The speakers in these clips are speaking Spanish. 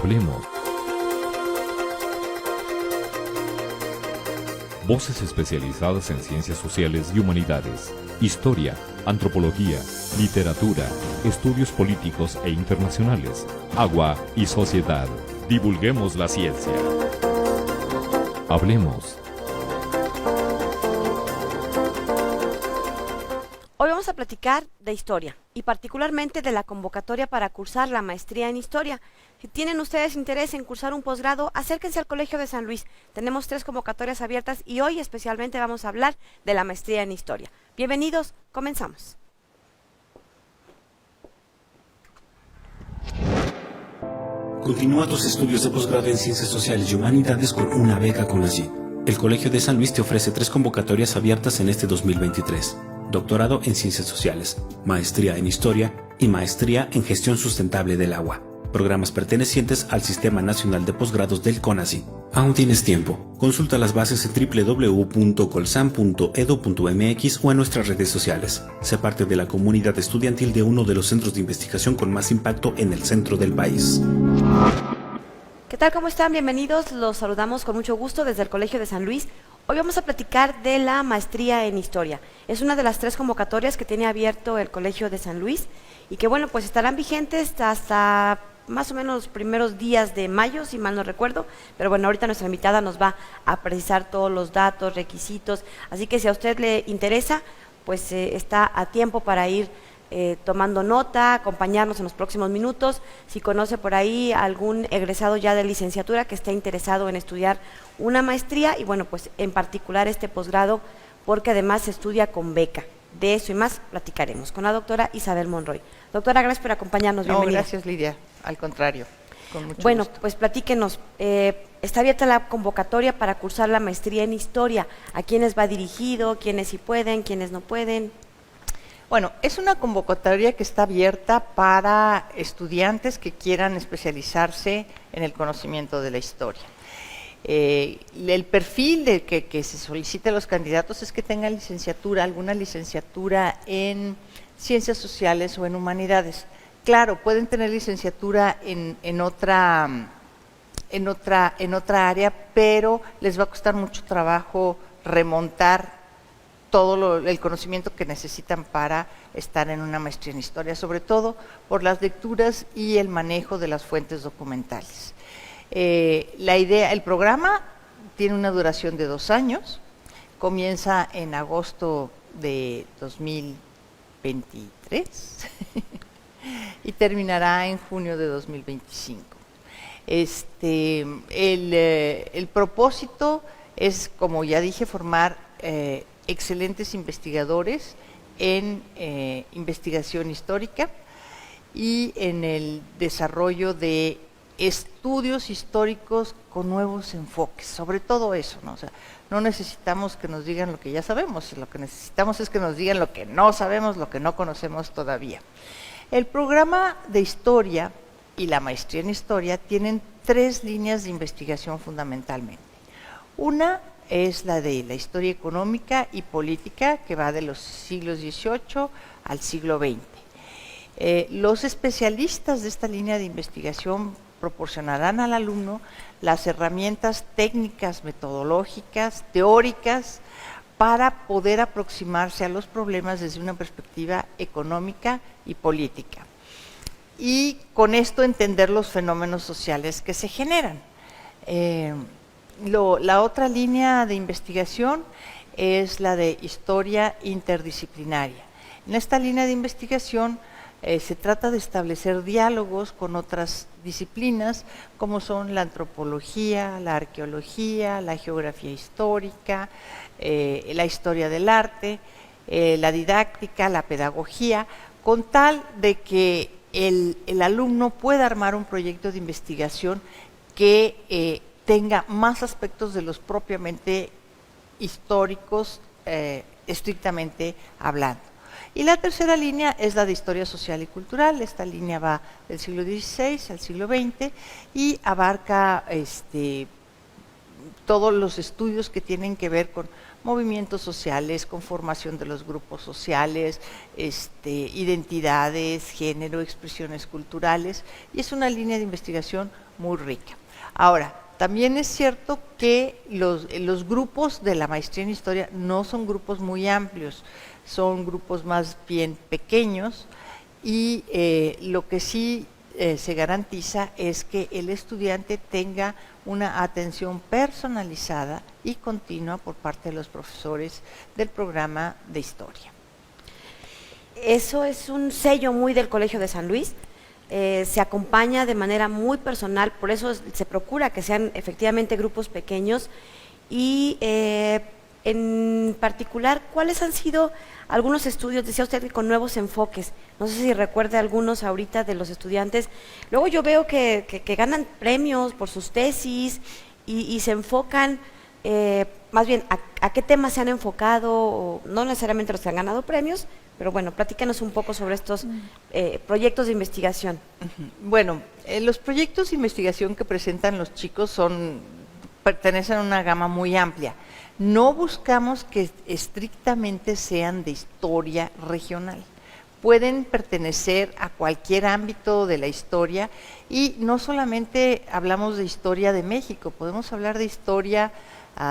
Hablemos. Voces especializadas en ciencias sociales y humanidades, historia, antropología, literatura, estudios políticos e internacionales, agua y sociedad. Divulguemos la ciencia. Hablemos. Hoy vamos a platicar de historia y particularmente de la convocatoria para cursar la maestría en historia. Si tienen ustedes interés en cursar un posgrado, acérquense al Colegio de San Luis. Tenemos 3 convocatorias abiertas y hoy especialmente vamos a hablar de la maestría en historia. Bienvenidos, comenzamos. Continúa tus estudios de posgrado en Ciencias Sociales y Humanidades con una beca CONACYT. El Colegio de San Luis te ofrece 3 convocatorias abiertas en este 2023. Doctorado en Ciencias Sociales, Maestría en Historia y Maestría en Gestión Sustentable del Agua. Programas pertenecientes al Sistema Nacional de Posgrados del CONACYT. Aún tienes tiempo. Consulta las bases en www.colsam.edu.mx o en nuestras redes sociales. Sé parte de la comunidad estudiantil de uno de los centros de investigación con más impacto en el centro del país. ¿Qué tal? ¿Cómo están? Bienvenidos. Los saludamos con mucho gusto desde el Colegio de San Luis. Hoy vamos a platicar de la maestría en historia. Es una de las 3 convocatorias que tiene abierto el Colegio de San Luis y que, bueno, pues estarán vigentes hasta más o menos los primeros días de mayo, si mal no recuerdo, pero bueno, ahorita nuestra invitada nos va a precisar todos los datos, requisitos, así que si a usted le interesa, pues está a tiempo para ir tomando nota, acompañarnos en los próximos minutos. Si conoce por ahí algún egresado ya de licenciatura que esté interesado en estudiar una maestría y bueno, pues en particular este posgrado, porque además se estudia con beca. De eso y más platicaremos con la doctora Isabel Monroy. Doctora, gracias por acompañarnos. Bienvenida. Gracias, Lidia. Al contrario, con mucho Bueno, gusto. pues platíquenos. Está abierta la convocatoria para cursar la maestría en historia. ¿A quiénes va dirigido? ¿Quiénes sí pueden? ¿Quiénes no pueden? Bueno, es una convocatoria que está abierta para estudiantes que quieran especializarse en el conocimiento de la historia. El perfil de que se solicite a los candidatos es que tengan licenciatura, alguna licenciatura en ciencias sociales o en humanidades. Claro, pueden tener licenciatura en otra área, pero les va a costar mucho trabajo remontar todo el conocimiento que necesitan para estar en una maestría en historia, sobre todo por las lecturas y el manejo de las fuentes documentales. El programa tiene una duración de 2 años, comienza en agosto de 2023 y terminará en junio de 2025. El propósito es, como ya dije, formar excelentes investigadores en investigación histórica y en el desarrollo de estudios históricos con nuevos enfoques, sobre todo eso, ¿no? O sea, no necesitamos que nos digan lo que ya sabemos, lo que necesitamos es que nos digan lo que no sabemos, lo que no conocemos todavía. El programa de historia y la maestría en historia tienen 3 líneas de investigación fundamentalmente. Una es la de la historia económica y política, que va de los siglos XVIII al siglo XX. Los especialistas de esta línea de investigación proporcionarán al alumno las herramientas técnicas, metodológicas, teóricas, para poder aproximarse a los problemas desde una perspectiva económica y política. Y con esto entender los fenómenos sociales que se generan. La otra línea de investigación es la de historia interdisciplinaria. En esta línea de investigación se trata de establecer diálogos con otras disciplinas como son la antropología, la arqueología, la geografía histórica, la historia del arte, la didáctica, la pedagogía, con tal de que el alumno pueda armar un proyecto de investigación que tenga más aspectos de los propiamente históricos, estrictamente hablando. Y la tercera línea es la de historia social y cultural. Esta línea va del siglo XVI al siglo XX y abarca todos los estudios que tienen que ver con movimientos sociales, conformación de los grupos sociales, identidades, género, expresiones culturales, y es una línea de investigación muy rica. Ahora, también es cierto que los grupos de la maestría en historia no son grupos muy amplios, son grupos más bien pequeños, y lo que sí se garantiza es que el estudiante tenga una atención personalizada y continua por parte de los profesores del programa de historia. Eso es un sello muy del Colegio de San Luis. Se acompaña de manera muy personal, por eso se procura que sean efectivamente grupos pequeños. Y en particular, ¿cuáles han sido algunos estudios? Decía usted que con nuevos enfoques, no sé si recuerde algunos ahorita de los estudiantes. Luego yo veo que ganan premios por sus tesis y se enfocan, más bien, a qué temas se han enfocado, o no necesariamente los que han ganado premios, pero bueno, platícanos un poco sobre estos proyectos de investigación. Bueno, los proyectos de investigación que presentan los chicos pertenecen a una gama muy amplia. No buscamos que estrictamente sean de historia regional. Pueden pertenecer a cualquier ámbito de la historia, y no solamente hablamos de historia de México, podemos hablar de historia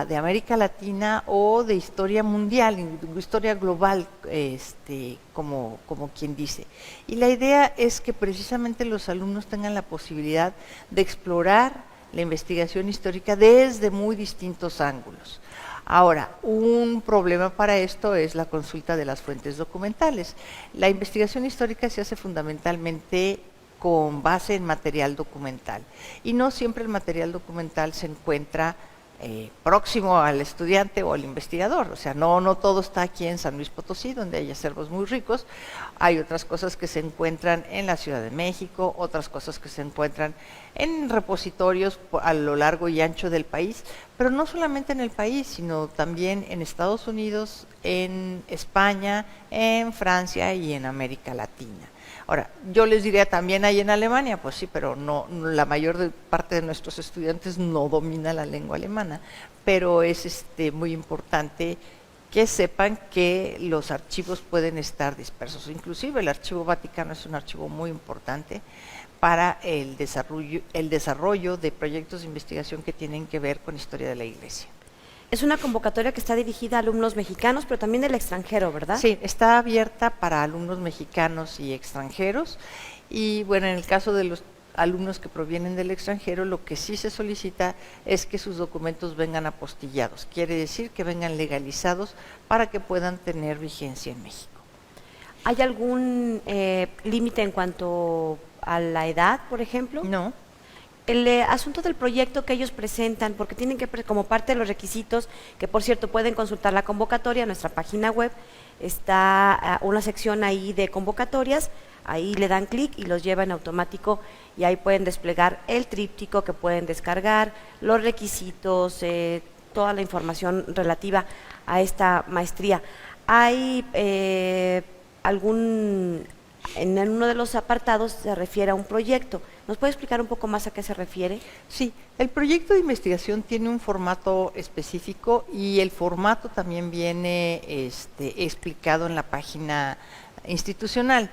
de América Latina o de historia mundial, historia global, como quien dice. Y la idea es que precisamente los alumnos tengan la posibilidad de explorar la investigación histórica desde muy distintos ángulos. Ahora, un problema para esto es la consulta de las fuentes documentales. La investigación histórica se hace fundamentalmente con base en material documental, y no siempre el material documental se encuentra próximo al estudiante o al investigador. O sea, no todo está aquí en San Luis Potosí, donde hay acervos muy ricos. Hay otras cosas que se encuentran en la Ciudad de México, otras cosas que se encuentran en repositorios a lo largo y ancho del país, pero no solamente en el país, sino también en Estados Unidos, en España, en Francia y en América Latina. Ahora, yo les diría también ahí en Alemania, pues sí, pero no, la mayor parte de nuestros estudiantes no domina la lengua alemana, pero es muy importante que sepan que los archivos pueden estar dispersos. Inclusive el Archivo Vaticano es un archivo muy importante para el desarrollo de proyectos de investigación que tienen que ver con historia de la Iglesia. Es una convocatoria que está dirigida a alumnos mexicanos, pero también del extranjero, ¿verdad? Sí, está abierta para alumnos mexicanos y extranjeros. Y bueno, en el caso de los alumnos que provienen del extranjero, lo que sí se solicita es que sus documentos vengan apostillados. Quiere decir que vengan legalizados para que puedan tener vigencia en México. ¿Hay algún límite en cuanto a la edad, por ejemplo? No. El asunto del proyecto que ellos presentan, porque tienen que, como parte de los requisitos, que por cierto pueden consultar la convocatoria en nuestra página web, está una sección ahí de convocatorias, ahí le dan clic y los lleva en automático, y ahí pueden desplegar el tríptico que pueden descargar, los requisitos, toda la información relativa a esta maestría. ¿Hay en uno de los apartados se refiere a un proyecto? ¿Nos puede explicar un poco más a qué se refiere? Sí, el proyecto de investigación tiene un formato específico, y el formato también viene explicado en la página institucional.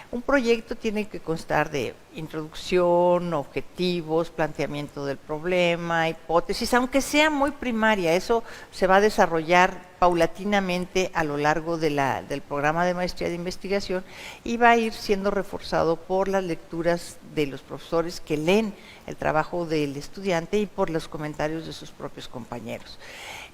Un proyecto tiene que constar de introducción, objetivos, planteamiento del problema, hipótesis, aunque sea muy primaria. Eso se va a desarrollar paulatinamente a lo largo del programa de maestría de investigación, y va a ir siendo reforzado por las lecturas de los profesores que leen el trabajo del estudiante y por los comentarios de sus propios compañeros.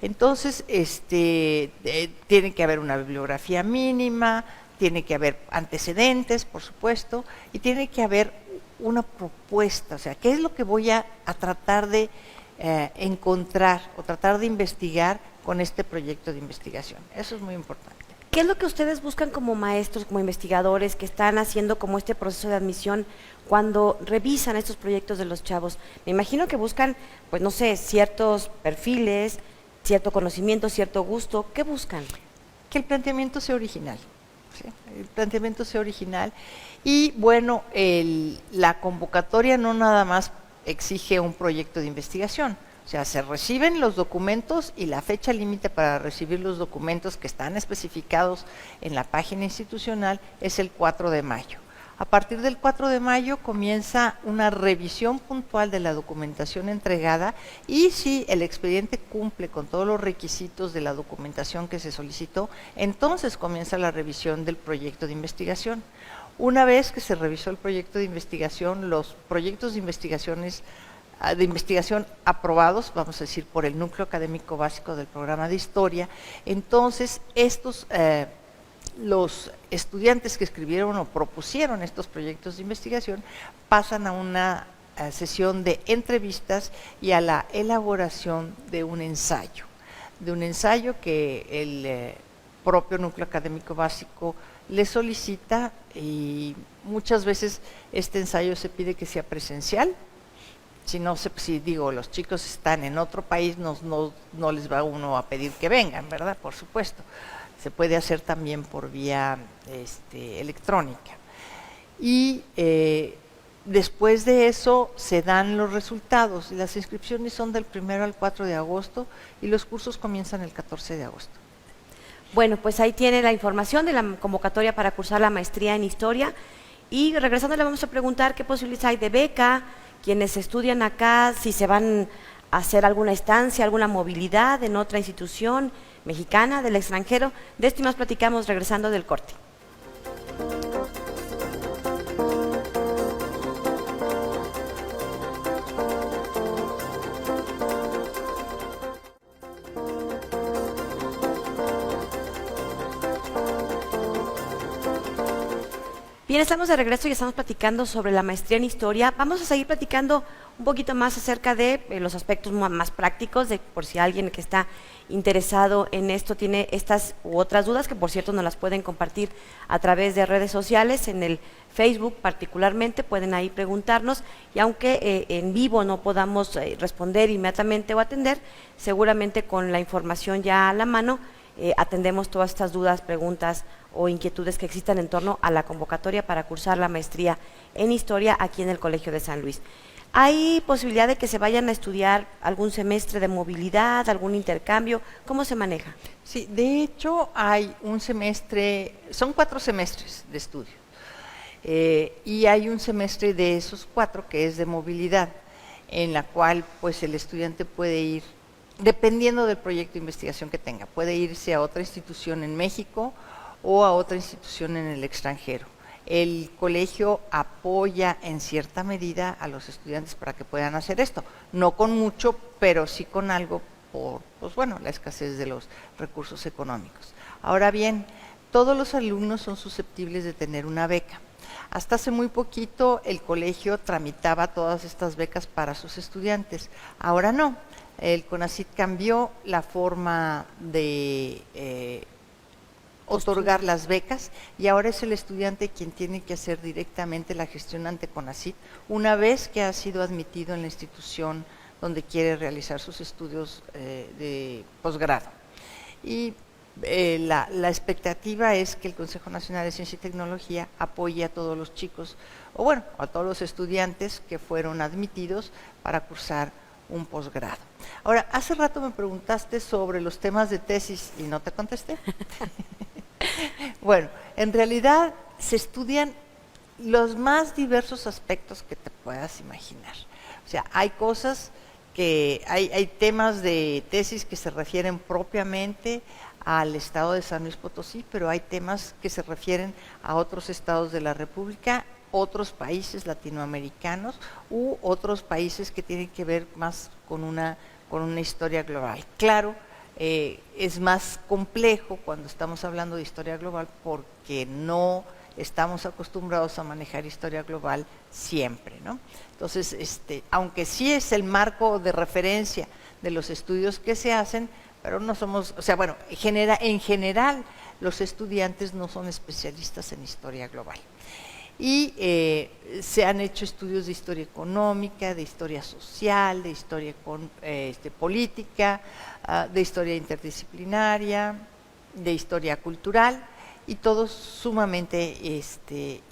Entonces, tiene que haber una bibliografía mínima, tiene que haber antecedentes, por supuesto, y tiene que haber una propuesta. O sea, ¿qué es lo que voy a tratar de encontrar o tratar de investigar con este proyecto de investigación? Eso es muy importante. ¿Qué es lo que ustedes buscan como maestros, como investigadores, que están haciendo como este proceso de admisión cuando revisan estos proyectos de los chavos? Me imagino que buscan, pues no sé, ciertos perfiles, cierto conocimiento, cierto gusto. ¿Qué buscan? Que el planteamiento sea original. ¿Sí? El planteamiento sea original. Y bueno, la convocatoria no nada más exige un proyecto de investigación. O sea, se reciben los documentos y la fecha límite para recibir los documentos que están especificados en la página institucional es el 4 de mayo. A partir del 4 de mayo comienza una revisión puntual de la documentación entregada y si el expediente cumple con todos los requisitos de la documentación que se solicitó, entonces comienza la revisión del proyecto de investigación. Una vez que se revisó el proyecto de investigación, los proyectos de investigación aprobados, vamos a decir, por el núcleo académico básico del programa de historia, entonces los estudiantes que escribieron o propusieron estos proyectos de investigación pasan a una sesión de entrevistas y a la elaboración de un ensayo que el propio núcleo académico básico le solicita, y muchas veces este ensayo se pide que sea presencial. Si los chicos están en otro país, no les va uno a pedir que vengan, ¿verdad? Por supuesto. Se puede hacer también por vía electrónica. Y después de eso se dan los resultados. Las inscripciones son del 1 al 4 de agosto y los cursos comienzan el 14 de agosto. Bueno, pues ahí tiene la información de la convocatoria para cursar la maestría en Historia. Y regresando le vamos a preguntar qué posibilidades hay de beca, quienes estudian acá, si se van a hacer alguna estancia, alguna movilidad en otra institución mexicana, del extranjero. De esto y más platicamos regresando del corte. Bien, estamos de regreso y estamos platicando sobre la maestría en Historia. Vamos a seguir platicando un poquito más acerca de los aspectos más prácticos, de por si alguien que está interesado en esto tiene estas u otras dudas, que por cierto nos las pueden compartir a través de redes sociales, en el Facebook particularmente, pueden ahí preguntarnos, y aunque en vivo no podamos responder inmediatamente o atender, seguramente con la información ya a la mano, atendemos todas estas dudas, preguntas o inquietudes que existan en torno a la convocatoria para cursar la maestría en Historia aquí en el Colegio de San Luis. ¿Hay posibilidad de que se vayan a estudiar algún semestre de movilidad, algún intercambio? ¿Cómo se maneja? Sí, de hecho hay un semestre, son 4 semestres de estudio, y hay un semestre de esos 4 que es de movilidad, en la cual pues el estudiante puede ir, dependiendo del proyecto de investigación que tenga, puede irse a otra institución en México o a otra institución en el extranjero. El colegio apoya en cierta medida a los estudiantes para que puedan hacer esto, no con mucho, pero sí con algo por la escasez de los recursos económicos. Ahora bien, todos los alumnos son susceptibles de tener una beca. Hasta hace muy poquito el colegio tramitaba todas estas becas para sus estudiantes, ahora no. El CONACYT cambió la forma de otorgar las becas y ahora es el estudiante quien tiene que hacer directamente la gestión ante CONACYT una vez que ha sido admitido en la institución donde quiere realizar sus estudios de posgrado. Y la expectativa es que el Consejo Nacional de Ciencia y Tecnología apoye a todos los chicos, a todos los estudiantes que fueron admitidos para cursar un posgrado. Ahora, hace rato me preguntaste sobre los temas de tesis y no te contesté. Bueno, en realidad se estudian los más diversos aspectos que te puedas imaginar. O sea, hay temas de tesis que se refieren propiamente al estado de San Luis Potosí, pero hay temas que se refieren a otros estados de la República, otros países latinoamericanos u otros países que tienen que ver más con una historia global. Claro, es más complejo cuando estamos hablando de historia global porque no estamos acostumbrados a manejar historia global siempre, ¿no? Entonces, aunque sí es el marco de referencia de los estudios que se hacen, pero no somos, en general los estudiantes no son especialistas en historia global. Y se han hecho estudios de historia económica, de historia social, de historia política, de historia interdisciplinaria, de historia cultural, y todos sumamente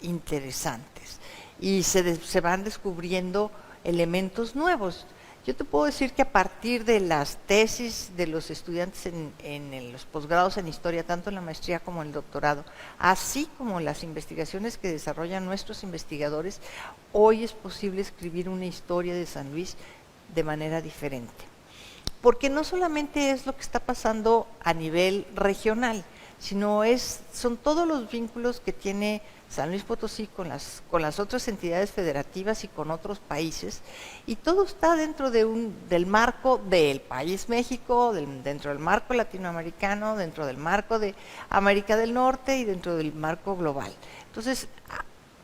interesantes. Y se van descubriendo elementos nuevos. Yo te puedo decir que a partir de las tesis de los estudiantes en los posgrados en historia, tanto en la maestría como en el doctorado, así como las investigaciones que desarrollan nuestros investigadores, hoy es posible escribir una historia de San Luis de manera diferente. Porque no solamente es lo que está pasando a nivel regional, sino son todos los vínculos que tiene San Luis Potosí con las otras entidades federativas y con otros países, y todo está dentro del marco del país México, dentro del marco latinoamericano, dentro del marco de América del Norte y dentro del marco global. Entonces,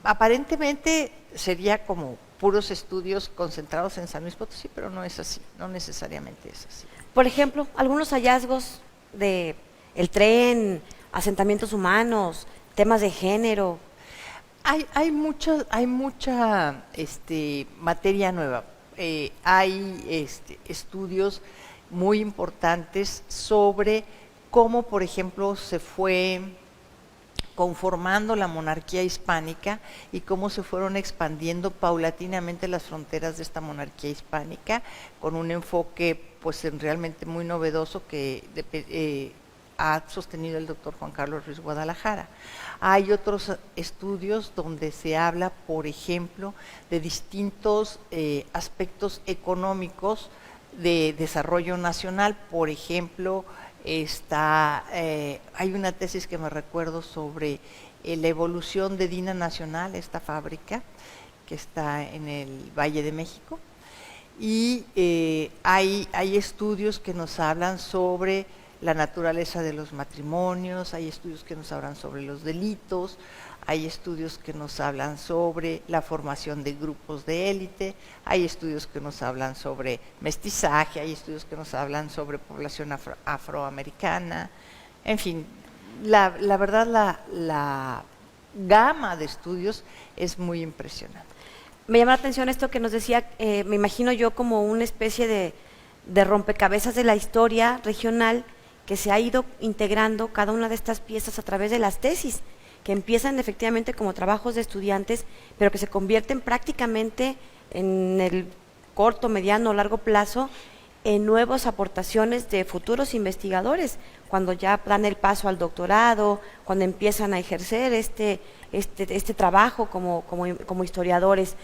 aparentemente sería como puros estudios concentrados en San Luis Potosí, pero no es así, no necesariamente es así. Por ejemplo, algunos hallazgos de el tren, asentamientos humanos, temas de género. Hay mucha materia nueva. Hay estudios muy importantes sobre cómo, por ejemplo, se fue conformando la monarquía hispánica y cómo se fueron expandiendo paulatinamente las fronteras de esta monarquía hispánica, con un enfoque pues realmente muy novedoso que ha sostenido el doctor Juan Carlos Ruiz Guadalajara. Hay otros estudios donde se habla, por ejemplo, de distintos aspectos económicos de desarrollo nacional. Por ejemplo, hay una tesis que me recuerdo sobre la evolución de Dina Nacional, esta fábrica que está en el Valle de México, y hay estudios que nos hablan sobre la naturaleza de los matrimonios, hay estudios que nos hablan sobre los delitos, hay estudios que nos hablan sobre la formación de grupos de élite, hay estudios que nos hablan sobre mestizaje, hay estudios que nos hablan sobre población afroamericana, en fin, la verdad la gama de estudios es muy impresionante. Me llama la atención esto que nos decía, me imagino yo como una especie de rompecabezas de la historia regional que se ha ido integrando cada una de estas piezas a través de las tesis, que empiezan efectivamente como trabajos de estudiantes, pero que se convierten prácticamente en el corto, mediano o largo plazo en nuevas aportaciones de futuros investigadores, cuando ya dan el paso al doctorado, cuando empiezan a ejercer este trabajo como historiadores.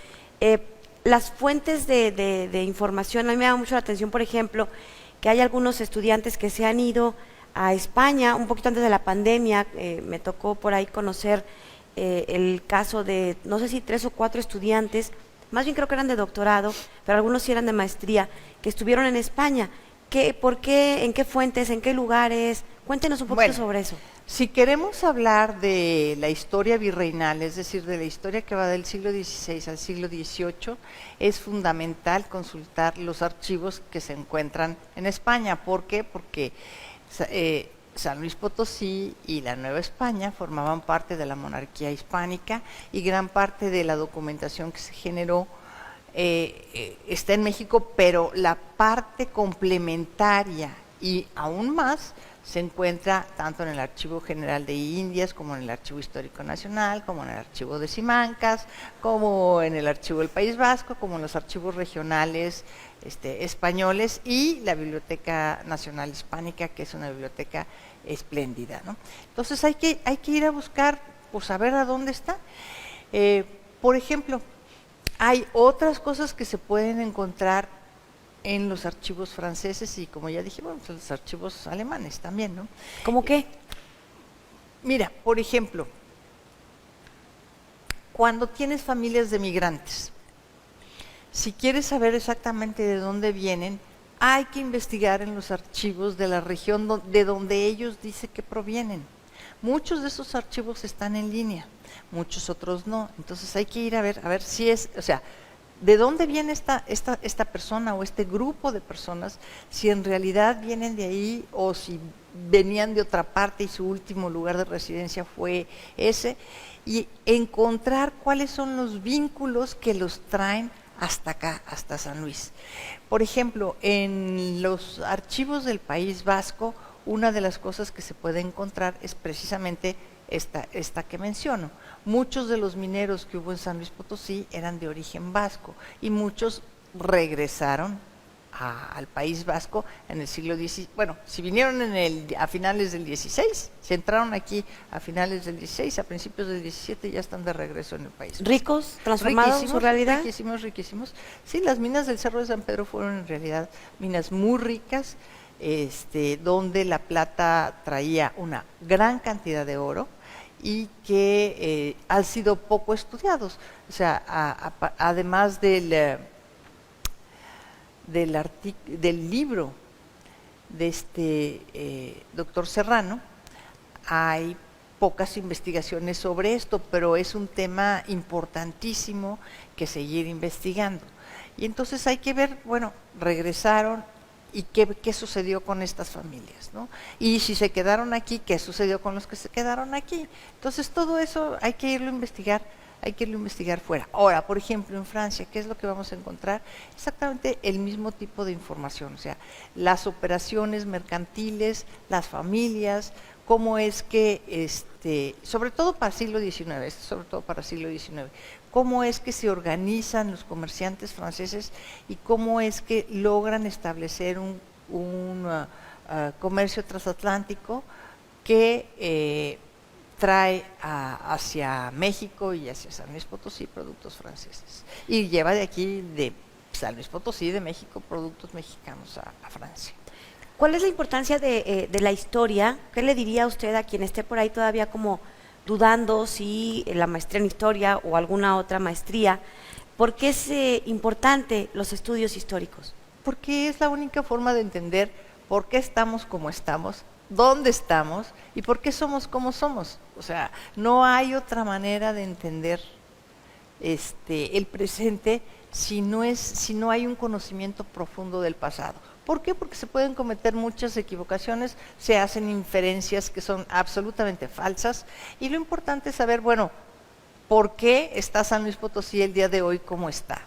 Las fuentes de información, a mí me llama mucho la atención, por ejemplo, que hay algunos estudiantes que se han ido a España un poquito antes de la pandemia. Me tocó por ahí conocer el caso de, no sé si 3 o 4 estudiantes, más bien creo que eran de doctorado, pero algunos sí eran de maestría, que estuvieron en España. ¿Por qué? ¿En qué fuentes? ¿En qué lugares? Cuéntenos un poquito sobre eso. Si queremos hablar de la historia virreinal, es decir, de la historia que va del siglo XVI al siglo XVIII, es fundamental consultar los archivos que se encuentran en España. ¿Por qué? Porque San Luis Potosí y la Nueva España formaban parte de la monarquía hispánica y gran parte de la documentación que se generó está en México, pero la parte complementaria y aún más se encuentra tanto en el Archivo General de Indias, como en el Archivo Histórico Nacional, como en el Archivo de Simancas, como en el Archivo del País Vasco, como en los archivos regionales españoles y la Biblioteca Nacional Hispánica, que es una biblioteca espléndida, ¿no? Entonces hay que ir a buscar, pues saber a dónde está. Por ejemplo, hay otras cosas que se pueden encontrar en los archivos franceses y, como ya dije, bueno, pues los archivos alemanes también, ¿no? ¿Cómo qué? Mira, por ejemplo, cuando tienes familias de migrantes, si quieres saber exactamente de dónde vienen, hay que investigar en los archivos de la región de donde ellos dicen que provienen. Muchos de esos archivos están en línea, muchos otros no. Entonces hay que ir a ver si es, o sea, ¿de dónde viene esta persona o este grupo de personas? Si en realidad vienen de ahí o si venían de otra parte y su último lugar de residencia fue ese, y encontrar cuáles son los vínculos que los traen hasta acá, hasta San Luis. Por ejemplo, en los archivos del País Vasco, una de las cosas que se puede encontrar es precisamente esta que menciono. Muchos de los mineros que hubo en San Luis Potosí eran de origen vasco y muchos regresaron al País Vasco en el siglo XVI. Bueno, si vinieron a finales del XVI, si entraron aquí a finales del XVI, a principios del XVII ya están de regreso en el País Vasco. ¿Ricos, transformados en su realidad? Riquísimos, riquísimos. Sí, las minas del Cerro de San Pedro fueron en realidad minas muy ricas, donde la plata traía una gran cantidad de oro y que han sido poco estudiados. O sea, además del libro de este doctor Serrano, hay pocas investigaciones sobre esto, pero es un tema importantísimo que seguir investigando. Y entonces hay que ver, bueno, regresaron y qué sucedió con estas familias, ¿no? Y si se quedaron aquí, ¿qué sucedió con los que se quedaron aquí? Entonces todo eso hay que irlo a investigar fuera. Ahora, por ejemplo, en Francia, ¿qué es lo que vamos a encontrar? Exactamente el mismo tipo de información, o sea, las operaciones mercantiles, las familias, cómo es que, sobre todo para el siglo XIX, cómo es que se organizan los comerciantes franceses y cómo es que logran establecer un comercio transatlántico que trae hacia México y hacia San Luis Potosí productos franceses y lleva de aquí, de San Luis Potosí, de México, productos mexicanos a Francia. ¿Cuál es la importancia de la historia? ¿Qué le diría usted a quien esté por ahí todavía como dudando si la maestría en historia o alguna otra maestría? ¿Por qué es importante los estudios históricos? Porque es la única forma de entender por qué estamos como estamos, dónde estamos y por qué somos como somos. O sea, no hay otra manera de entender el presente si no hay un conocimiento profundo del pasado. ¿Por qué? Porque se pueden cometer muchas equivocaciones, se hacen inferencias que son absolutamente falsas y lo importante es saber, bueno, ¿por qué está San Luis Potosí el día de hoy como está?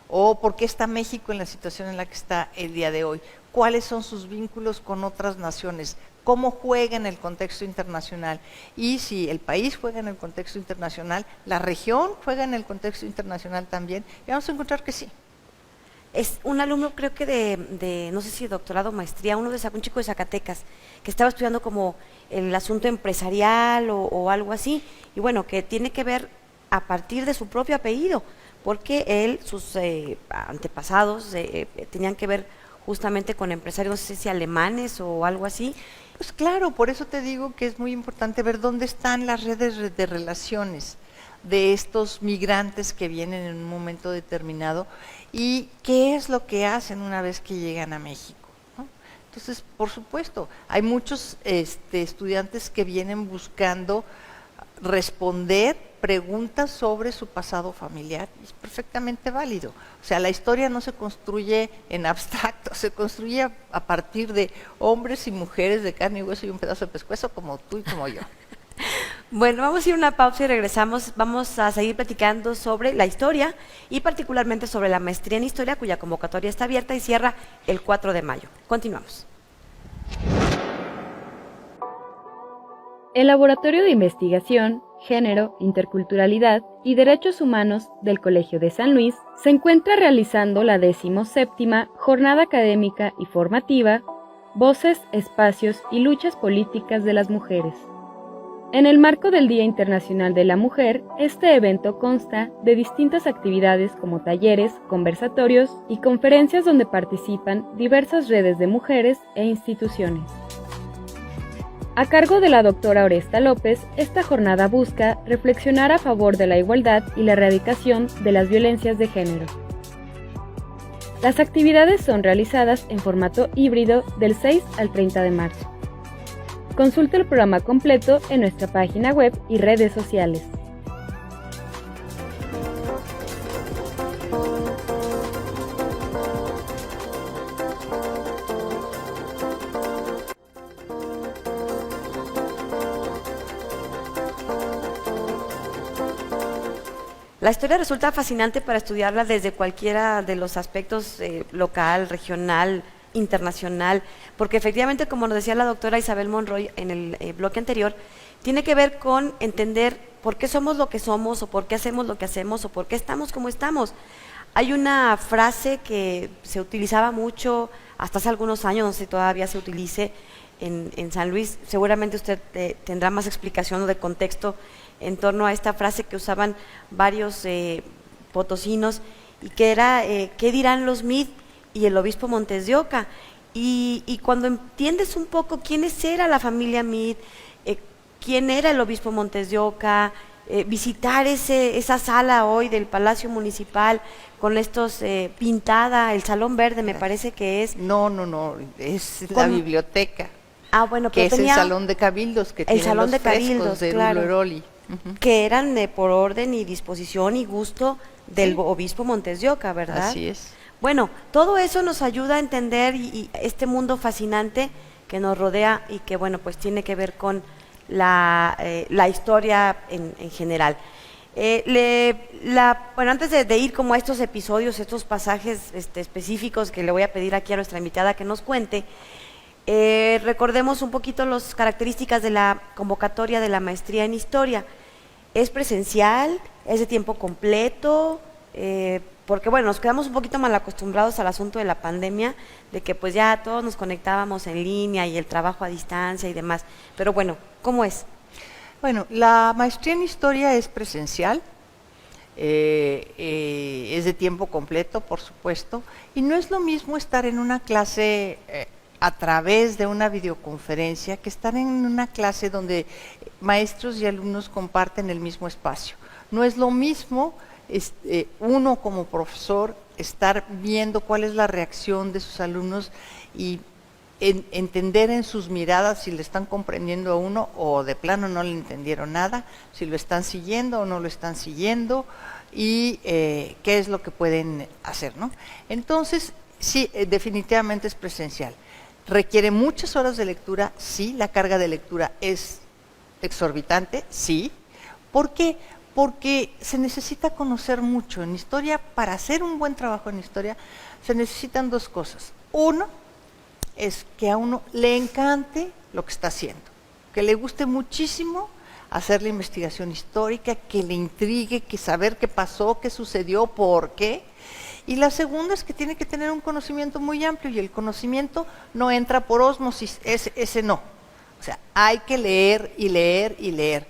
¿O por qué está México en la situación en la que está el día de hoy? ¿Cuáles son sus vínculos con otras naciones? ¿Cómo juega en el contexto internacional? Y si el país juega en el contexto internacional, la región juega en el contexto internacional también, y vamos a encontrar que sí. Es un alumno, creo que de no sé si doctorado o maestría, un chico de Zacatecas, que estaba estudiando como el asunto empresarial o algo así, y bueno, que tiene que ver a partir de su propio apellido, porque sus antepasados tenían que ver justamente con empresarios, no sé si alemanes o algo así. Pues claro, por eso te digo que es muy importante ver dónde están las redes de relaciones de estos migrantes que vienen en un momento determinado y qué es lo que hacen una vez que llegan a México, ¿no? Entonces, por supuesto, hay muchos estudiantes que vienen buscando responder preguntas sobre su pasado familiar, y es perfectamente válido. O sea, la historia no se construye en abstracto, se construye a partir de hombres y mujeres de carne y hueso y un pedazo de pescuezo como tú y como yo. Bueno, vamos a ir a una pausa y regresamos. Vamos a seguir platicando sobre la historia y particularmente sobre la maestría en historia, cuya convocatoria está abierta y cierra el 4 de mayo. Continuamos. El Laboratorio de Investigación, Género, Interculturalidad y Derechos Humanos del Colegio de San Luis se encuentra realizando la 17ª Jornada Académica y Formativa Voces, Espacios y Luchas Políticas de las Mujeres. En el marco del Día Internacional de la Mujer, este evento consta de distintas actividades como talleres, conversatorios y conferencias donde participan diversas redes de mujeres e instituciones. A cargo de la doctora Oresta López, esta jornada busca reflexionar a favor de la igualdad y la erradicación de las violencias de género. Las actividades son realizadas en formato híbrido del 6 al 30 de marzo. Consulta el programa completo en nuestra página web y redes sociales. La historia resulta fascinante para estudiarla desde cualquiera de los aspectos local, regional, internacional, porque efectivamente, como nos decía la doctora Isabel Monroy en el bloque anterior, tiene que ver con entender por qué somos lo que somos o por qué hacemos lo que hacemos o por qué estamos como estamos. Hay una frase que se utilizaba mucho hasta hace algunos años, no sé si todavía se utilice en San Luis, seguramente usted tendrá más explicación o de contexto en torno a esta frase que usaban varios potosinos, y que era, ¿qué dirán los Meade y el obispo Montes de Oca? Y cuando entiendes un poco quiénes era la familia Meade, quién era el obispo Montes de Oca, visitar esa sala hoy del Palacio Municipal con estos pintada, el Salón Verde me parece que es. No, es la biblioteca. Ah, bueno, que pero es el Salón de Cabildos, que tiene Salón los de frescos Cabildos, de claro, Ulleroli. que eran por orden y disposición y gusto del obispo Montes de Oca, ¿verdad? Así es. Bueno, todo eso nos ayuda a entender y este mundo fascinante que nos rodea y que, bueno, pues tiene que ver con la historia en general. Bueno, antes de ir como a estos episodios, estos pasajes específicos que le voy a pedir aquí a nuestra invitada que nos cuente, recordemos un poquito las características de la convocatoria de la maestría en Historia. ¿Es presencial? ¿Es de tiempo completo? Porque bueno, nos quedamos un poquito mal acostumbrados al asunto de la pandemia, de que pues ya todos nos conectábamos en línea y el trabajo a distancia y demás, pero bueno, ¿cómo es? Bueno, la maestría en Historia es presencial, es de tiempo completo, por supuesto, y no es lo mismo estar en una clase a través de una videoconferencia que estar en una clase donde maestros y alumnos comparten el mismo espacio. No es lo mismo uno como profesor estar viendo cuál es la reacción de sus alumnos y entender en sus miradas si le están comprendiendo a uno o de plano no le entendieron nada, si lo están siguiendo o no lo están siguiendo y qué es lo que pueden hacer, ¿no? Entonces, sí, definitivamente es presencial. ¿Requiere muchas horas de lectura? Sí. ¿La carga de lectura es exorbitante? Sí. ¿Por qué? Porque se necesita conocer mucho. En historia, para hacer un buen trabajo en historia, se necesitan dos cosas. Uno, es que a uno le encante lo que está haciendo, que le guste muchísimo hacer la investigación histórica, que le intrigue, que saber qué pasó, qué sucedió, por qué. Y la segunda es que tiene que tener un conocimiento muy amplio, y el conocimiento no entra por ósmosis, ese no. O sea, hay que leer y leer y leer.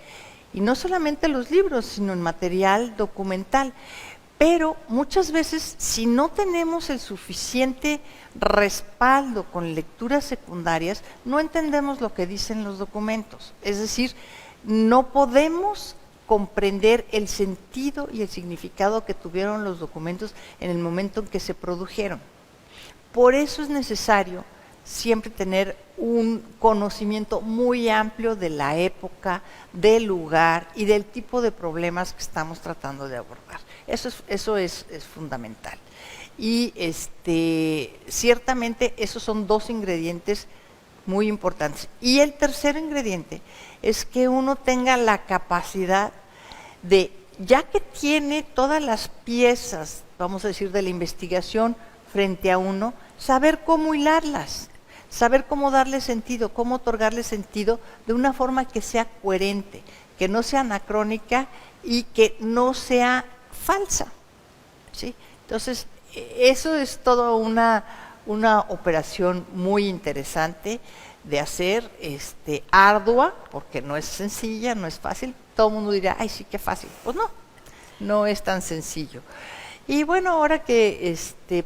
Y no solamente los libros, sino el material documental. Pero muchas veces, si no tenemos el suficiente respaldo con lecturas secundarias, no entendemos lo que dicen los documentos. Es decir, no podemos comprender el sentido y el significado que tuvieron los documentos en el momento en que se produjeron. Por eso es necesario siempre tener un conocimiento muy amplio de la época, del lugar y del tipo de problemas que estamos tratando de abordar. Eso es fundamental. Y ciertamente esos son dos ingredientes muy importantes. Y el tercer ingrediente es que uno tenga la capacidad de, ya que tiene todas las piezas, vamos a decir, de la investigación frente a uno, saber cómo hilarlas, saber cómo darle sentido, cómo otorgarle sentido de una forma que sea coherente, que no sea anacrónica y que no sea falsa, ¿sí? Entonces, eso es toda una operación muy interesante de hacer, ardua, porque no es sencilla, no es fácil. Todo el mundo dirá, ay, sí, qué fácil. Pues no es tan sencillo. Y bueno, ahora que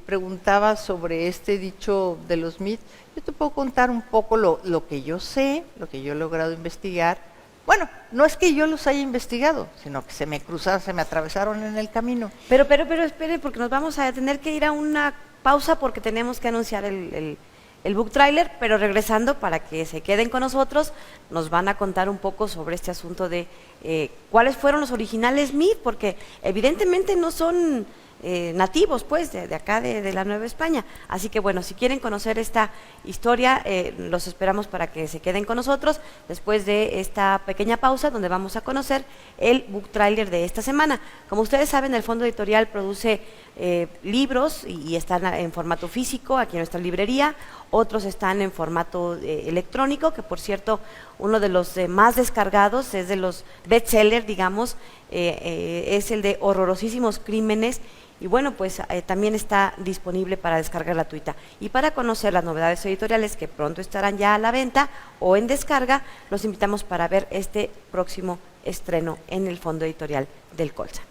preguntaba sobre este dicho de los Meade, yo te puedo contar un poco lo que yo sé, lo que yo he logrado investigar. Bueno, no es que yo los haya investigado, sino que se me cruzaron, se me atravesaron en el camino. Pero espere, porque nos vamos a tener que ir a una pausa porque tenemos que anunciar el book trailer, pero regresando para que se queden con nosotros, nos van a contar un poco sobre este asunto de cuáles fueron los originales Meade, porque evidentemente no son nativos pues de acá de la Nueva España. Así que bueno, si quieren conocer esta historia, los esperamos para que se queden con nosotros después de esta pequeña pausa donde vamos a conocer el book trailer de esta semana. Como ustedes saben, el Fondo Editorial produce libros y están en formato físico aquí en nuestra librería, otros están en formato electrónico, que por cierto uno de los más descargados es de los bestsellers, digamos, es el de Horrorosísimos Crímenes, y bueno, pues también está disponible para descarga gratuita. Y para conocer las novedades editoriales que pronto estarán ya a la venta o en descarga, los invitamos para ver este próximo estreno en el Fondo Editorial del Colsa.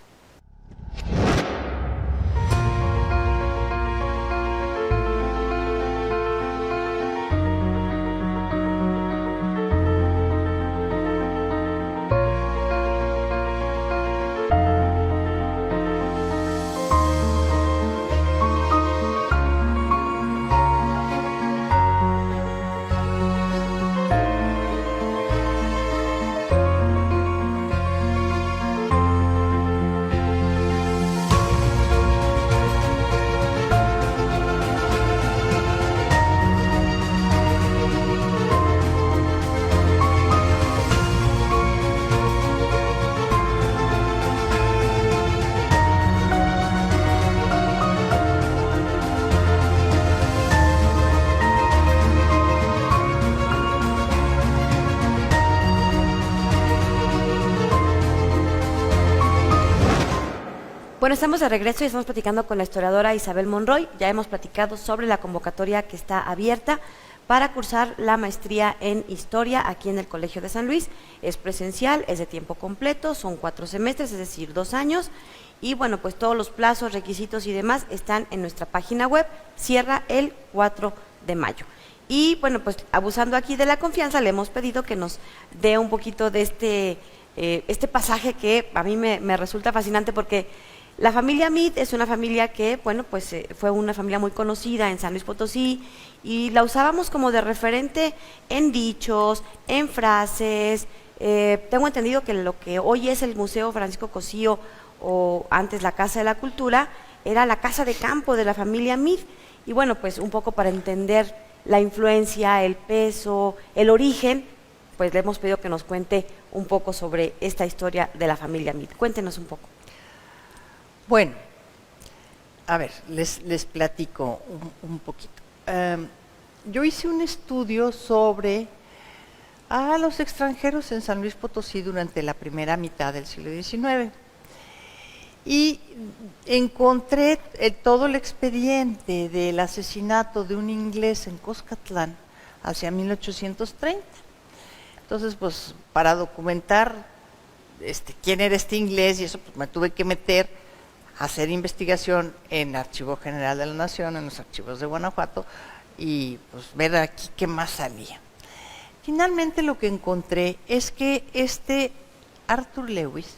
Bueno, estamos de regreso y estamos platicando con la historiadora Isabel Monroy. Ya hemos platicado sobre la convocatoria que está abierta para cursar la maestría en Historia aquí en el Colegio de San Luis. Es presencial, es de tiempo completo, son 4 semestres, es decir, 2 años. Y bueno, pues todos los plazos, requisitos y demás están en nuestra página web. Cierra el 4 de mayo. Y bueno, pues abusando aquí de la confianza, le hemos pedido que nos dé un poquito de este pasaje que a mí me resulta fascinante, porque la familia Mead es una familia que, bueno, pues fue una familia muy conocida en San Luis Potosí, y la usábamos como de referente en dichos, en frases. Tengo entendido que lo que hoy es el Museo Francisco Cosío, o antes la Casa de la Cultura, era la casa de campo de la familia Mead. Y bueno, pues un poco para entender la influencia, el peso, el origen, pues le hemos pedido que nos cuente un poco sobre esta historia de la familia Mead. Cuéntenos un poco. Bueno, a ver, les platico un poquito. Yo hice un estudio sobre a los extranjeros en San Luis Potosí durante la primera mitad del siglo XIX, y encontré todo el expediente del asesinato de un inglés en Cuscatlán hacia 1830. Entonces, pues, para documentar quién era este inglés y eso, pues me tuve que meter hacer investigación en el Archivo General de la Nación, en los archivos de Guanajuato, y pues ver aquí qué más salía. Finalmente lo que encontré es que Arthur Lewis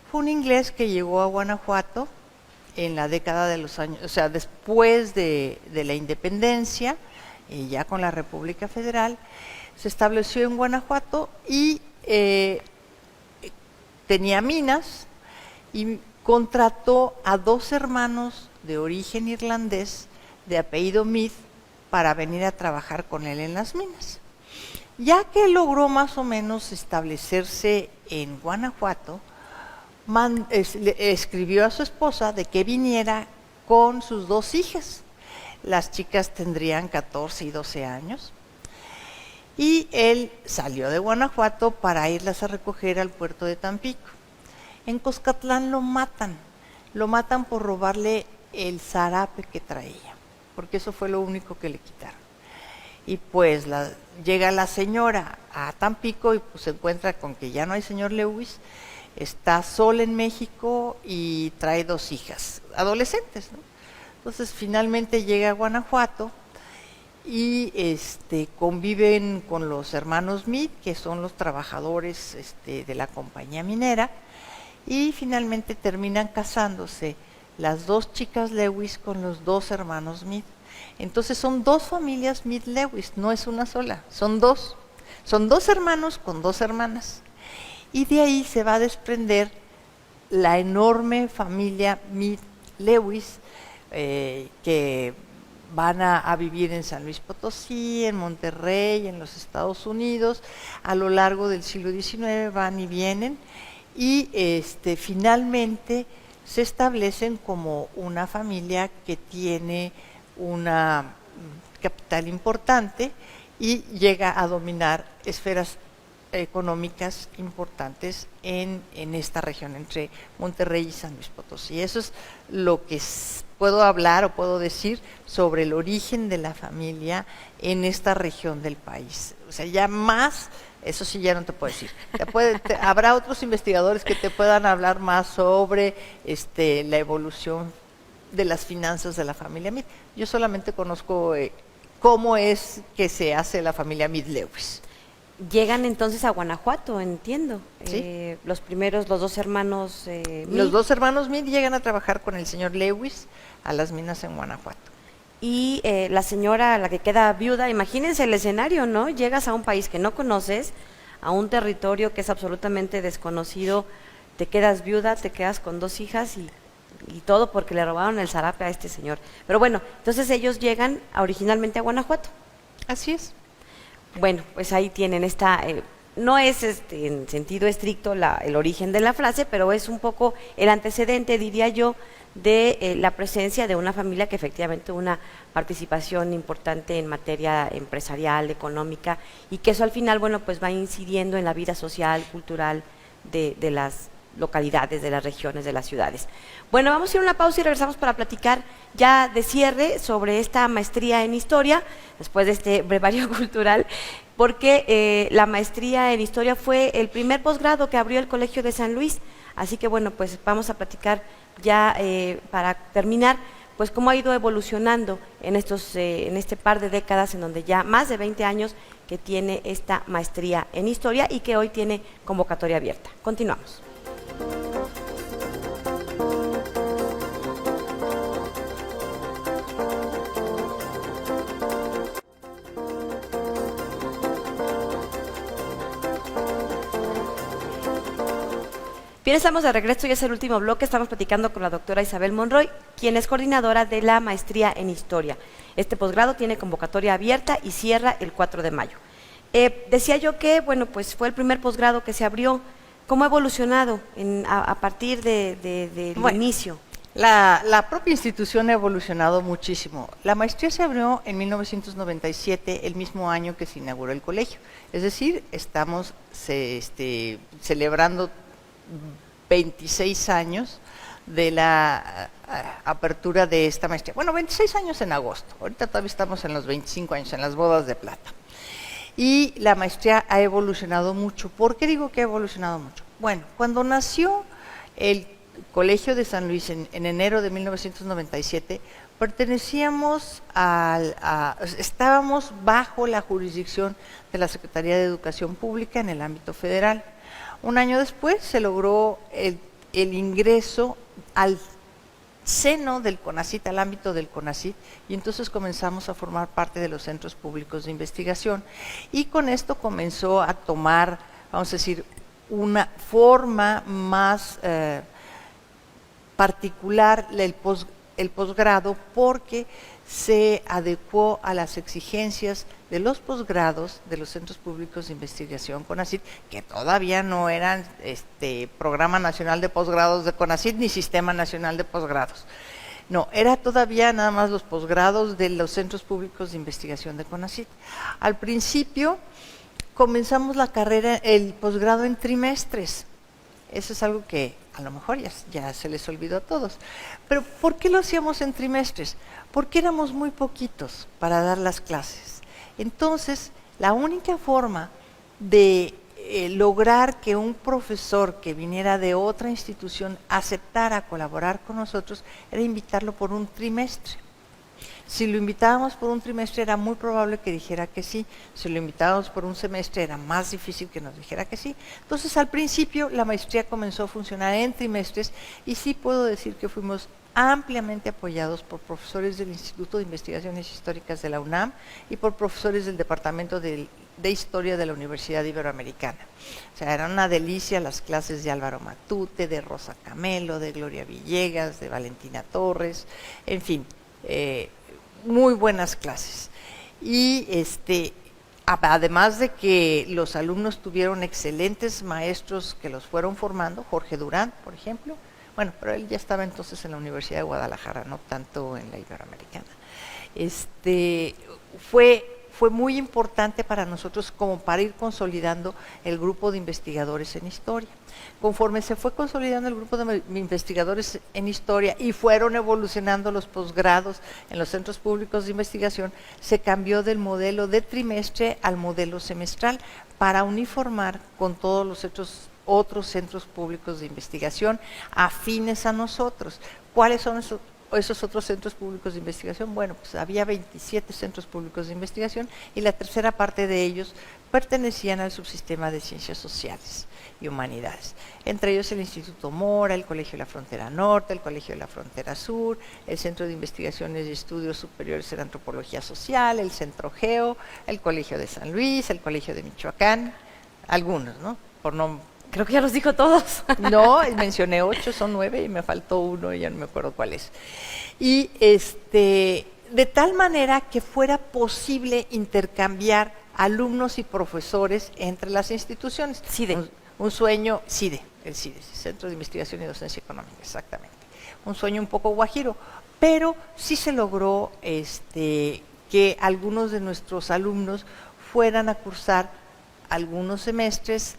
fue un inglés que llegó a Guanajuato en la década de los años, o sea, después de la independencia, ya con la República Federal, se estableció en Guanajuato y tenía minas, y contrató a 2 hermanos de origen irlandés de apellido Mead para venir a trabajar con él en las minas. Ya que logró más o menos establecerse en Guanajuato, escribió a su esposa de que viniera con sus 2 hijas. Las chicas tendrían 14 y 12 años. Y él salió de Guanajuato para irlas a recoger al puerto de Tampico. En Cuscatlán lo matan por robarle el zarape que traía, porque eso fue lo único que le quitaron. Y pues llega la señora a Tampico y pues se encuentra con que ya no hay señor Lewis, está sola en México y trae 2 hijas, adolescentes, ¿no? Entonces finalmente llega a Guanajuato y conviven con los hermanos Mead, que son los trabajadores de la compañía minera. Y finalmente terminan casándose las 2 chicas Lewis con los 2 hermanos Mead. Entonces son 2 familias Mead Lewis, no es una sola, son 2. Son 2 hermanos con 2 hermanas. Y de ahí se va a desprender la enorme familia Mead Lewis, que van a vivir en San Luis Potosí, en Monterrey, en los Estados Unidos. A lo largo del siglo XIX van y vienen. Y finalmente se establecen como una familia que tiene una capital importante y llega a dominar esferas económicas importantes en esta región, entre Monterrey y San Luis Potosí. Eso es lo que puedo hablar o puedo decir sobre el origen de la familia en esta región del país. O sea, ya más, eso sí ya no te puedo decir. Habrá otros investigadores que te puedan hablar más sobre la evolución de las finanzas de la familia Mead. Yo solamente conozco cómo es que se hace la familia Mead Lewis. Llegan entonces a Guanajuato, entiendo. Sí. Los dos hermanos Mead. Los dos hermanos Mead llegan a trabajar con el señor Lewis a las minas en Guanajuato. Y la señora, la que queda viuda, imagínense el escenario, ¿no? Llegas a un país que no conoces, a un territorio que es absolutamente desconocido, te quedas viuda, te quedas con 2 hijas y todo porque le robaron el zarape a este señor. Pero bueno, entonces ellos llegan originalmente a Guanajuato. Así es. Bueno, pues ahí tienen no es en sentido estricto el origen de la frase, pero es un poco el antecedente, diría yo, de la presencia de una familia que efectivamente tuvo una participación importante en materia empresarial, económica, y que eso al final, bueno, pues va incidiendo en la vida social, cultural de las localidades, de las regiones, de las ciudades. Bueno, vamos a ir a una pausa y regresamos para platicar ya de cierre sobre esta maestría en Historia, después de este brevario cultural, porque la maestría en Historia fue el primer posgrado que abrió el Colegio de San Luis, así que bueno, pues vamos a platicar ya para terminar, pues cómo ha ido evolucionando en este par de décadas en donde ya más de 20 años que tiene esta maestría en Historia y que hoy tiene convocatoria abierta. Continuamos. Bien, estamos de regreso y es el último bloque. Estamos platicando con la doctora Isabel Monroy, quien es coordinadora de la maestría en Historia. Este posgrado tiene convocatoria abierta y cierra el 4 de mayo. Decía yo que, bueno, pues fue el primer posgrado que se abrió. ¿Cómo ha evolucionado a partir del inicio? La propia institución ha evolucionado muchísimo. La maestría se abrió en 1997, el mismo año que se inauguró el colegio. Es decir, estamos celebrando 26 años de la apertura de esta maestría. Bueno, 26 años en agosto. Ahorita todavía estamos en los 25 años, en las bodas de plata. Y la maestría ha evolucionado mucho. ¿Por qué digo que ha evolucionado mucho? Bueno, cuando nació el Colegio de San Luis en enero de 1997, estábamos bajo la jurisdicción de la Secretaría de Educación Pública en el ámbito federal. Un año después se logró el ingreso al seno del CONACYT, al ámbito del CONACYT, y entonces comenzamos a formar parte de los centros públicos de investigación. Y con esto comenzó a tomar, vamos a decir, una forma más particular el posgrado, porque se adecuó a las exigencias de los posgrados de los centros públicos de investigación CONACYT, que todavía no eran Programa Nacional de Posgrados de CONACYT ni Sistema Nacional de Posgrados. No, era todavía nada más los posgrados de los centros públicos de investigación de CONACYT. Al principio comenzamos la carrera, el posgrado en trimestres. Eso es algo que a lo mejor ya se les olvidó a todos. Pero ¿por qué lo hacíamos en trimestres? Porque éramos muy poquitos para dar las clases. Entonces, la única forma de lograr que un profesor que viniera de otra institución aceptara colaborar con nosotros era invitarlo por un trimestre. Si lo invitábamos por un trimestre era muy probable que dijera que sí, si lo invitábamos por un semestre era más difícil que nos dijera que sí. Entonces al principio la maestría comenzó a funcionar en trimestres y sí puedo decir que fuimos ampliamente apoyados por profesores del Instituto de Investigaciones Históricas de la UNAM y por profesores del Departamento de Historia de la Universidad Iberoamericana. O sea, era una delicia las clases de Álvaro Matute, de Rosa Camelo, de Gloria Villegas, de Valentina Torres, en fin, muy buenas clases. Y además de que los alumnos tuvieron excelentes maestros que los fueron formando, Jorge Durán, por ejemplo, bueno, pero él ya estaba entonces en la Universidad de Guadalajara, no tanto en la Iberoamericana. fue muy importante para nosotros como para ir consolidando el grupo de investigadores en historia. Conforme se fue consolidando el grupo de investigadores en historia y fueron evolucionando los posgrados en los centros públicos de investigación, se cambió del modelo de trimestre al modelo semestral para uniformar con todos los otros centros públicos de investigación afines a nosotros. ¿Cuáles son esos otros centros públicos de investigación? Bueno, pues había 27 centros públicos de investigación y la tercera parte de ellos pertenecían al subsistema de ciencias sociales y humanidades. Entre ellos el Instituto Mora, el Colegio de la Frontera Norte, el Colegio de la Frontera Sur, el Centro de Investigaciones y Estudios Superiores en Antropología Social, el Centro Geo, el Colegio de San Luis, el Colegio de Michoacán, algunos, ¿no? Por no... Creo que ya los dijo todos. No, mencioné 8, son 9 y me faltó uno y ya no me acuerdo cuál es. Y de tal manera que fuera posible intercambiar alumnos y profesores entre las instituciones. CIDE. Un sueño, CIDE, el CIDE, Centro de Investigación y Docencia Económica, exactamente. Un sueño un poco guajiro, pero sí se logró que algunos de nuestros alumnos fueran a cursar algunos semestres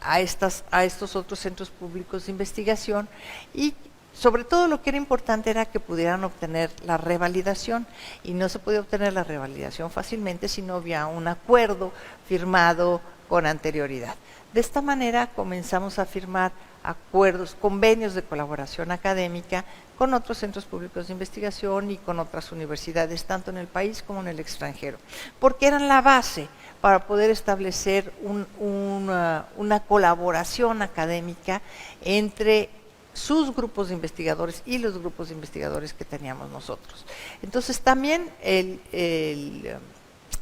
a estos otros centros públicos de investigación y sobre todo lo que era importante era que pudieran obtener la revalidación y no se podía obtener la revalidación fácilmente si no había un acuerdo firmado con anterioridad. De esta manera comenzamos a firmar acuerdos, convenios de colaboración académica con otros centros públicos de investigación y con otras universidades, tanto en el país como en el extranjero, porque eran la base para poder establecer una colaboración académica entre sus grupos de investigadores y los grupos de investigadores que teníamos nosotros. Entonces también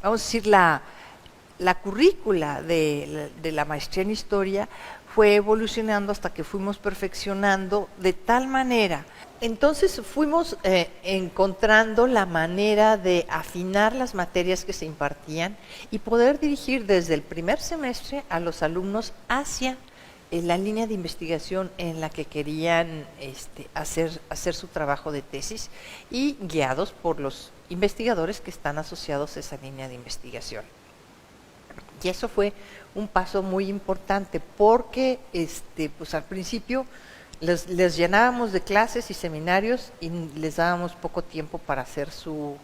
vamos a decir, la currícula de la maestría en historia fue evolucionando hasta que fuimos perfeccionando de tal manera. Entonces fuimos encontrando la manera de afinar las materias que se impartían y poder dirigir desde el primer semestre a los alumnos hacia la línea de investigación en la que querían hacer su trabajo de tesis y guiados por los investigadores que están asociados a esa línea de investigación. Y eso fue un paso muy importante porque pues al principio les llenábamos de clases y seminarios y les dábamos poco tiempo para hacer su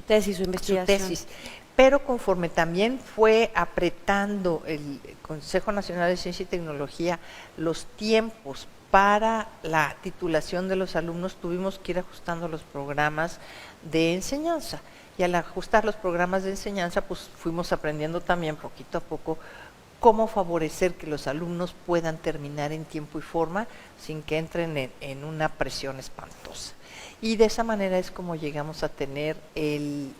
tesis, su investigación. Su tesis. Pero conforme también fue apretando el Consejo Nacional de Ciencia y Tecnología los tiempos para la titulación de los alumnos, tuvimos que ir ajustando los programas de enseñanza. Y al ajustar los programas de enseñanza, pues fuimos aprendiendo también poquito a poco cómo favorecer que los alumnos puedan terminar en tiempo y forma sin que entren en una presión espantosa. Y de esa manera es como llegamos a tener el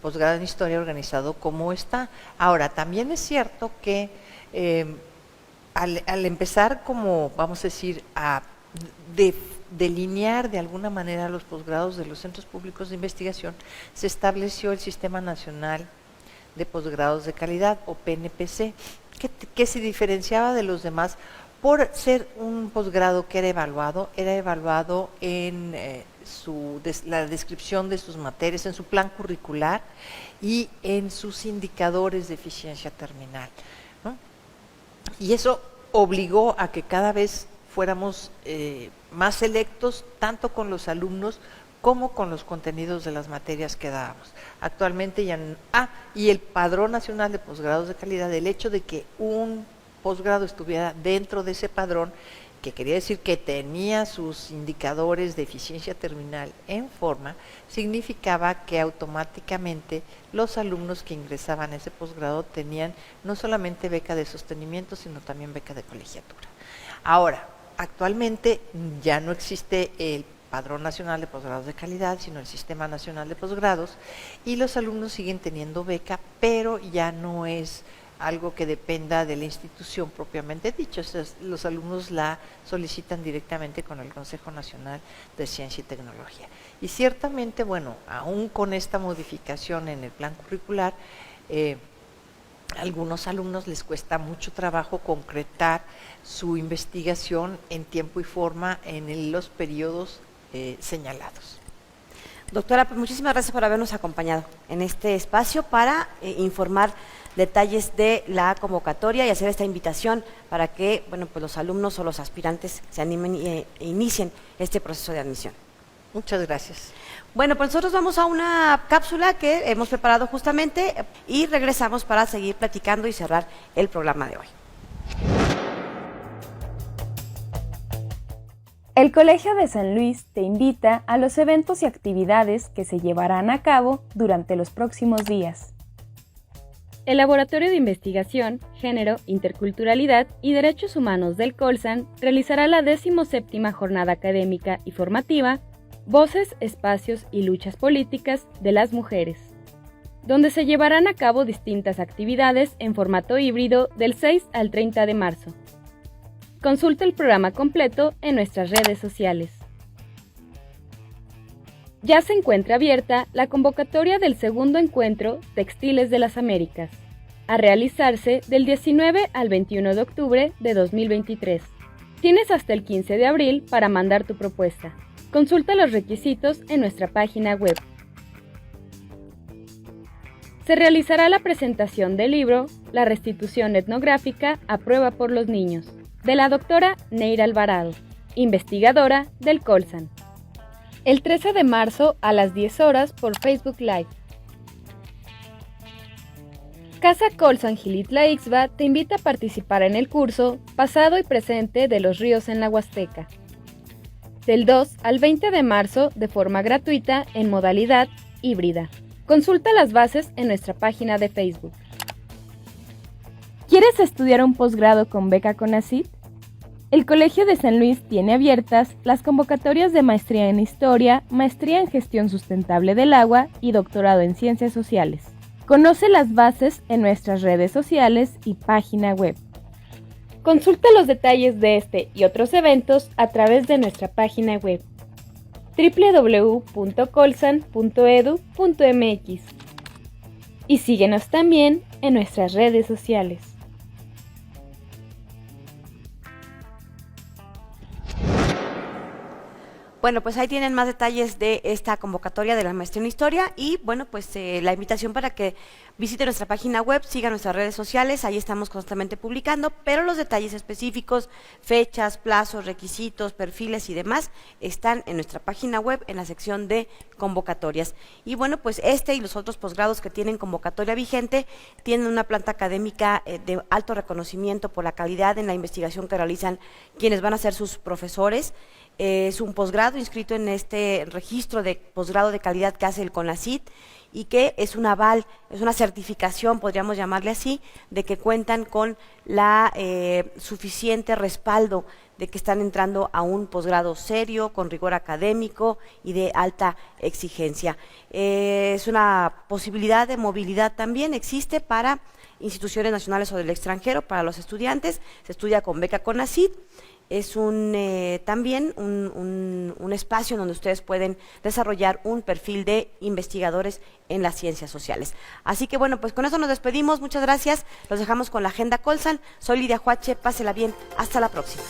posgrado en historia organizado como está. Ahora, también es cierto que al empezar como, vamos a decir, a delinear de alguna manera los posgrados de los centros públicos de investigación, se estableció el Sistema Nacional de Posgrados de Calidad, o PNPC, que se diferenciaba de los demás por ser un posgrado que era evaluado en la descripción de sus materias, en su plan curricular y en sus indicadores de eficiencia terminal, ¿no? Y eso obligó a que cada vez fuéramos más selectos, tanto con los alumnos como con los contenidos de las materias que dábamos. Actualmente ya y el Padrón Nacional de Posgrados de Calidad, el hecho de que un posgrado estuviera dentro de ese padrón, que quería decir que tenía sus indicadores de eficiencia terminal en forma, significaba que automáticamente los alumnos que ingresaban a ese posgrado tenían no solamente beca de sostenimiento, sino también beca de colegiatura. Ahora, actualmente ya no existe el Padrón Nacional de Posgrados de Calidad, sino el Sistema Nacional de Posgrados, y los alumnos siguen teniendo beca, pero ya no es algo que dependa de la institución propiamente dicho. Los alumnos la solicitan directamente con el Consejo Nacional de Ciencia y Tecnología. Y ciertamente, bueno, aún con esta modificación en el plan curricular, a algunos alumnos les cuesta mucho trabajo concretar su investigación en tiempo y forma en los periodos señalados. Doctora, pues muchísimas gracias por habernos acompañado en este espacio para informar detalles de la convocatoria y hacer esta invitación para que, bueno, pues los alumnos o los aspirantes se animen e inicien este proceso de admisión. Muchas gracias. Bueno, pues nosotros vamos a una cápsula que hemos preparado justamente y regresamos para seguir platicando y cerrar el programa de hoy. El Colegio de San Luis te invita a los eventos y actividades que se llevarán a cabo durante los próximos días. El Laboratorio de Investigación, Género, Interculturalidad y Derechos Humanos del Colsan realizará la 17ª jornada académica y formativa Voces, Espacios y Luchas Políticas de las Mujeres, donde se llevarán a cabo distintas actividades en formato híbrido del 6 al 30 de marzo. Consulta el programa completo en nuestras redes sociales. Ya se encuentra abierta la convocatoria del segundo encuentro Textiles de las Américas, a realizarse del 19 al 21 de octubre de 2023. Tienes hasta el 15 de abril para mandar tu propuesta. Consulta los requisitos en nuestra página web. Se realizará la presentación del libro La restitución etnográfica a prueba por los niños, de la doctora Neira Alvarado, investigadora del Colsan. El 13 de marzo a las 10 horas por Facebook Live. Casa Colsan Gilitla Ixba te invita a participar en el curso Pasado y Presente de los Ríos en la Huasteca, del 2 al 20 de marzo de forma gratuita en modalidad híbrida. Consulta las bases en nuestra página de Facebook. ¿Quieres estudiar un posgrado con beca CONACYT? El Colegio de San Luis tiene abiertas las convocatorias de maestría en Historia, maestría en Gestión Sustentable del Agua y doctorado en Ciencias Sociales. Conoce las bases en nuestras redes sociales y página web. Consulta los detalles de este y otros eventos a través de nuestra página web www.colsan.edu.mx y síguenos también en nuestras redes sociales. Bueno, pues ahí tienen más detalles de esta convocatoria de la maestría en Historia y bueno, pues la invitación para que visite nuestra página web, siga nuestras redes sociales, ahí estamos constantemente publicando, pero los detalles específicos, fechas, plazos, requisitos, perfiles y demás están en nuestra página web en la sección de convocatorias. Y bueno, pues este y los otros posgrados que tienen convocatoria vigente tienen una planta académica de alto reconocimiento por la calidad en la investigación que realizan quienes van a ser sus profesores. Es un posgrado inscrito en este registro de posgrado de calidad que hace el CONACYT y que es un aval, es una certificación, podríamos llamarle así, de que cuentan con la suficiente respaldo de que están entrando a un posgrado serio, con rigor académico y de alta exigencia. Es una posibilidad de movilidad también, existe para instituciones nacionales o del extranjero, para los estudiantes, se estudia con beca CONACYT. Es también un espacio donde ustedes pueden desarrollar un perfil de investigadores en las ciencias sociales. Así que bueno, pues con eso nos despedimos, muchas gracias, los dejamos con la Agenda Colsan, soy Lidia Huache, pásela bien, hasta la próxima.